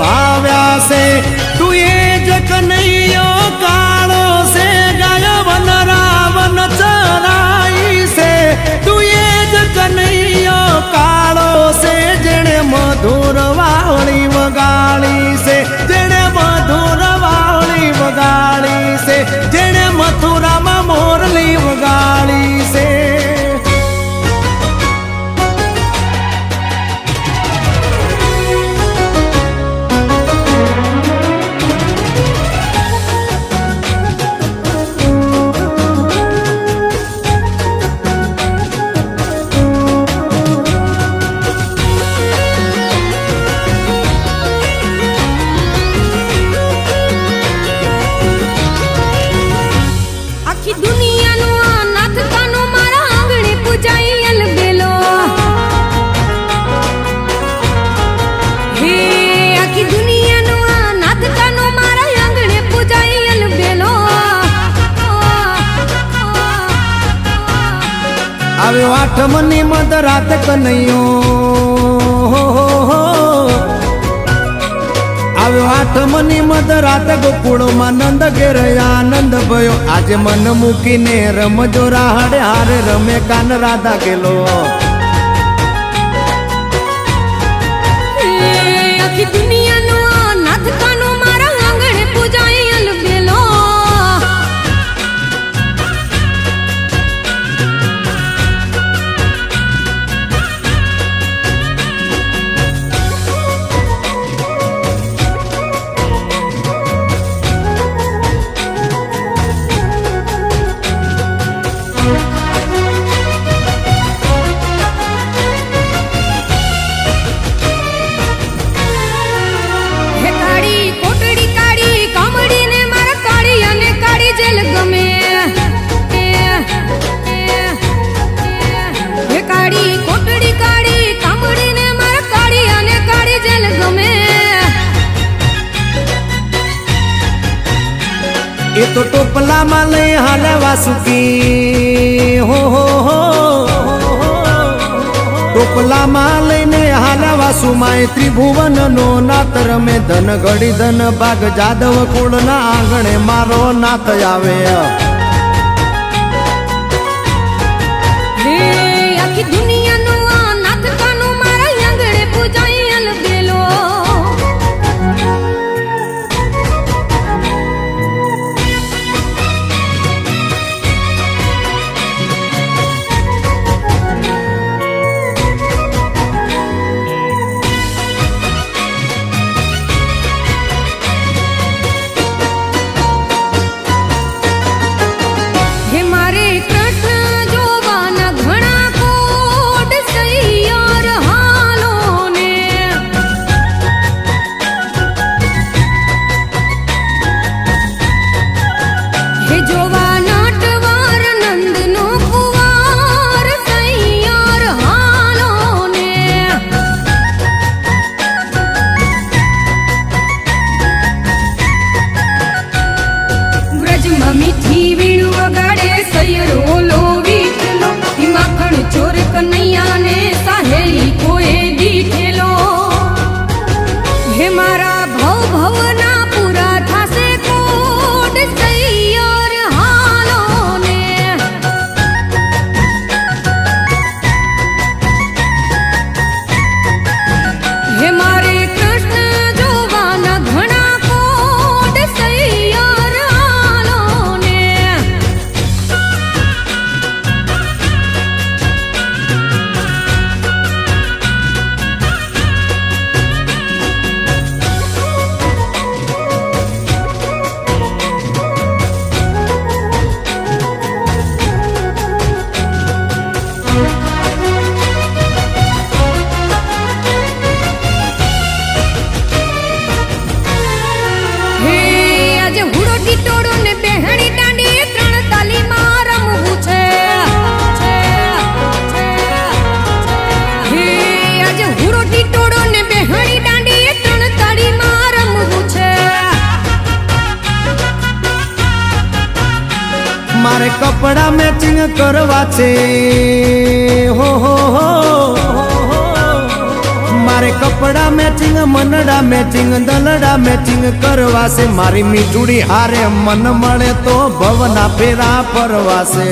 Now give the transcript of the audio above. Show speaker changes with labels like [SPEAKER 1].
[SPEAKER 1] ભાવ્યા છે તું એ જ કનૈયો કાળો છે ગાય વન રાવન ચરાઈ છે તું એ જ કનૈયો કાળો છે જેણે મધુર વાવણી વગાડી છે જેણે મધુર વાવણી વગાડી છે જેણે મથુરામાં મોરલી વગાડી છે આવ્યો આઠમની મધ રાત કનૈયો આવ્યો આઠમની મધ રાત ગોકુળમાં નંદ ઘેર આનંદ ભયો આજે મન મૂકીને રમજો રાહડે હારે રમે કાન રાધા ગેલો
[SPEAKER 2] આખી દુનિયાનો નાથ કાનો મારા આંગણે પૂજાય અલબેલો
[SPEAKER 1] એ તો ટોપલામાં લઈ હાલે વાસુકી હો ટોપલામાં લઈને હાલે વાસુમાં ત્રિભુવન નો નાથ રમે ધન ઘડી ધન ભાગ જાદવ કુળ ના આંગણે મારો નાથ આવે
[SPEAKER 2] આખી દુનિયાનો નાથ કાનો મારા આંગણે પૂજાય અલબેલો મીઠી વીણુ વગાડે સૈયરો લો વીટલો માખણ ચોર કનૈયા ને સાહેલી કોએ દીઠેલો હે મારા ભવ ભવના પૂરા થાશે કોડ સૈયર હાલો ને હે મારે કૃષ્ણ જોવાના ઘણા કોડ સૈયર
[SPEAKER 1] મારે કપડા મેચિંગ કરવા છે હો મારે કપડા મેચિંગ મનડા મેચિંગ દલડા મેચિંગ કરવાશે મારી મીઠુડી હારે મન મળે તો ભવના ફેરા ફરવાશે